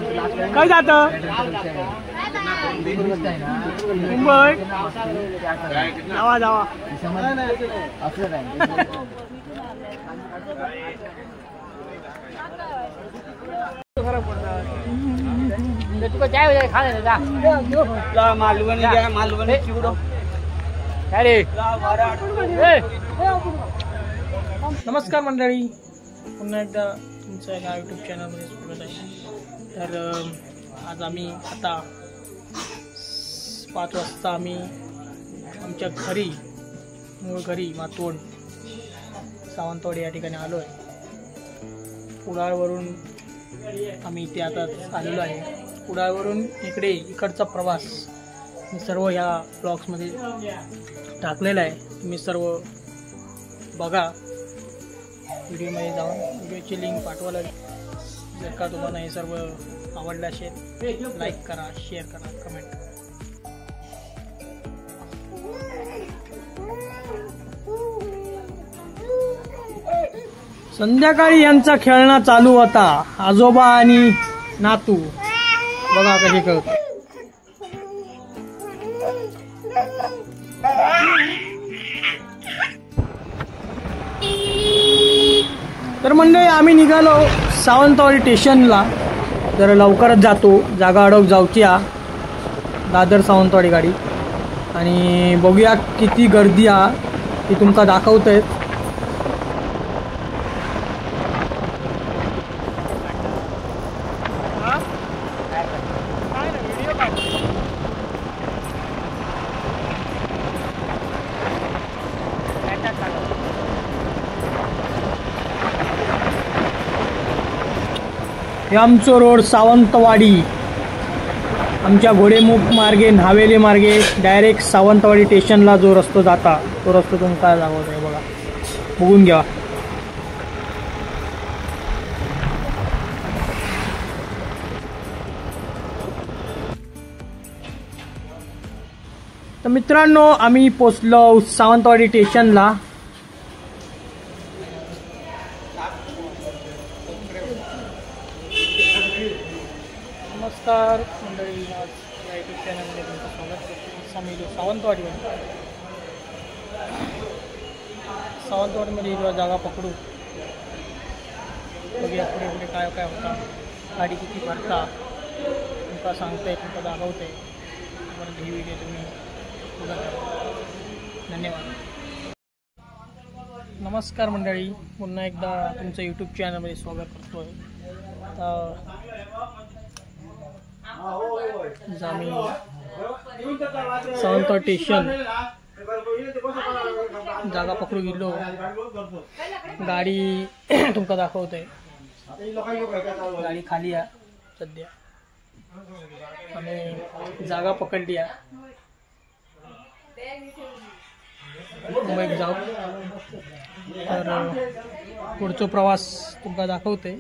काय जातं मुंबई जावा जावा मालवणी चिवडो. नमस्कार मंडळी, पुन्हा एकदा तुमचं या यूट्यूब चॅनलमध्ये स्वागत आहे. तर आज आम्ही आता 5 वाजता आम्ही आमच्या घरी, मूळ घरी मातोड सावंतवाडी या ठिकाणी आलो आहे. कुडाळवरून आम्ही इथे आता आलेलो आहे. कुडाळवरून इकडचा प्रवास मी सर्व ह्या ब्लॉग्समध्ये टाकलेला आहे. तुम्ही सर्व बघा, व्हिडिओमध्ये जाऊन व्हिडिओची लिंक पाठवायला. जर का तुम्हाला हे सर्व आवडलं असेल, लाईक करा, शेअर करा, कमेंट करा. संध्याकाळी यांचा खेळणं चालू होता. आजोबा आणि नातू बघा कसे खेळतात. तर मंडळी आम्ही निघालो सावंतवाडी स्टेशनला. जरा लवकरच जातो, जागा अडोक जाऊची दादर सावंतवाडी गाडी. आणि बघूया किती गर्दी ती तुमका दाखवतोय. हे आमचं रोड सावंतवाडी, आमच्या घोडेमुख मार्गे, हवेली मार्गे डायरेक्ट सावंतवाडी स्टेशनला जो रस्तो जाता तो रस्तो तुमका दाखवत आहे. बघा, बघून घ्या. तर मित्रांनो, आम्ही पोचलो सावंतवाडी स्टेशनला. नमस्कार मंडळी, आज या यूट्यूब चॅनलमध्ये तुमचं स्वागत करतो. आम्ही सावंतवाडीमध्ये जेव्हा जागा पकडू, बघूया पुढे पुढे काय काय होता, गाडी किती भरता तुमका सांगते, तुमका दाखवते. परत ही व्हिडिओ तुम्ही बघत राहा. धन्यवाद. नमस्कार मंडळी, पुन्हा एकदा तुमचं यूट्यूब चॅनलमध्ये स्वागत करतो आहे. आम्ही सावंतवाडी स्टेशन जागा पकडू गेलो. गाडी तुमका दाखवतोय. गाडी खाली आहे सध्या आणि जागा पकडली आहे. मुंबईत जाऊ. तर पुढचा प्रवास तुमका दाखवते.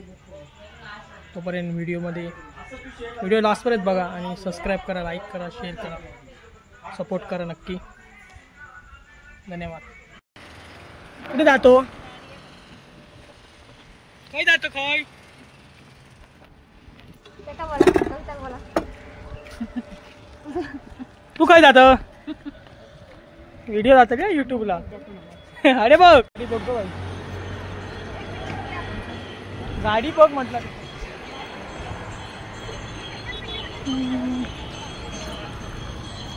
तोपर्यंत व्हिडिओ लास्टपर्यंत बघा आणि सबस्क्राईब करा, लाईक करा, शेअर करा, सपोर्ट करा नक्की. धन्यवाद. कुठे जातो? काय जातो? काय तू काय जात? व्हिडिओ जातो का यूट्यूबला? अरे बघ, गाडी बघतो भाई, गाडी बघ म्हटलं.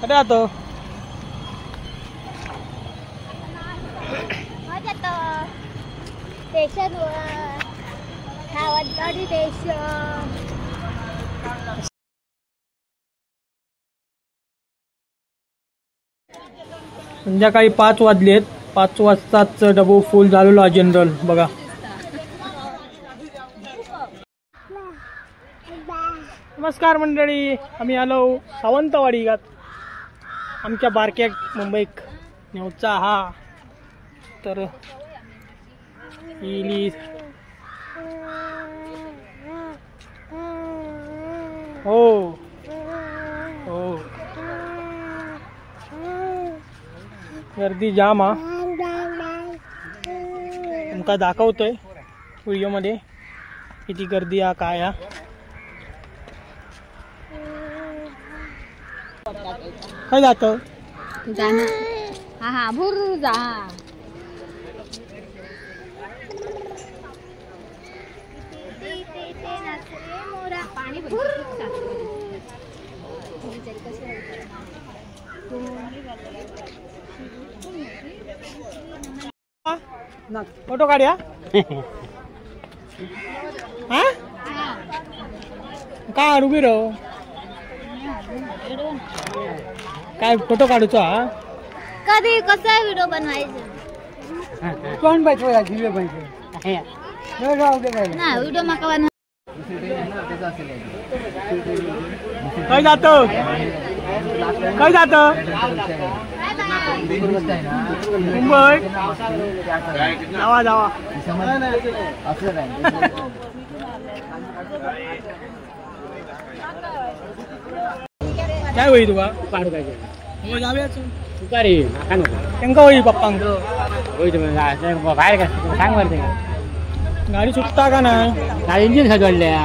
कुठे जातो? संध्याकाळी 5 वाजलेत. 5 वाजताच डबो फुल झालेलो आहे जनरल. बघा, नमस्कार मंडळी, आम्ही आलो सावंतवाडी. आमच्या बारक्या मुंबईक नेवचा हा. तर ही हो हो गर्दी जाम तुमका दाखवतोय व्हिडिओमध्ये किती गर्दी काय काय जातं जाना हा हा भूर जा पाणी फोटो काढूया हा काय उभी राहो काय फोटो काढूचो हा कधी कसा व्हिडिओ बनवायचा कोण पाहिजे ना व्हिडिओ माका बनवा काय जात काय जात मुंबई जावा जावा काय होई तुका काढू काय हो जाऊयाच तुका रे नाका नको केंका होई पप्पांक होय तुम्ही बाहेर का सांग बरं ते गाडी सुटता का ना गाडी इंजिन सजवल्या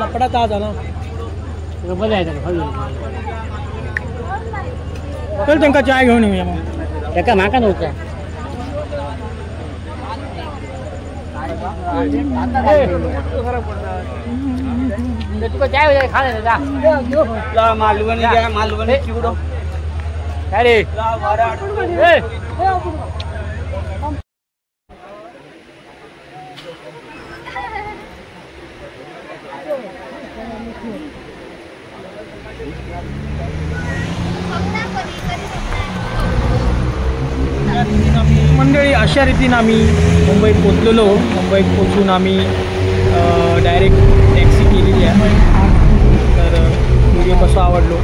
लपडा ताज ना बरं आहे चल त्यांका चाय घेऊन येऊया मग त्याका नाका नव्हतं तुका चाय वगैरे खाणे जा मालवणी घ्या मालवणी चिवडो काय रे मंडळी अशा रीतीनं आम्ही मुंबईत पोचलेलो. मुंबईत पोचून आम्ही डायरेक्ट टॅक्सी केलेली आहे. तर व्हिडिओ कसा आवडलो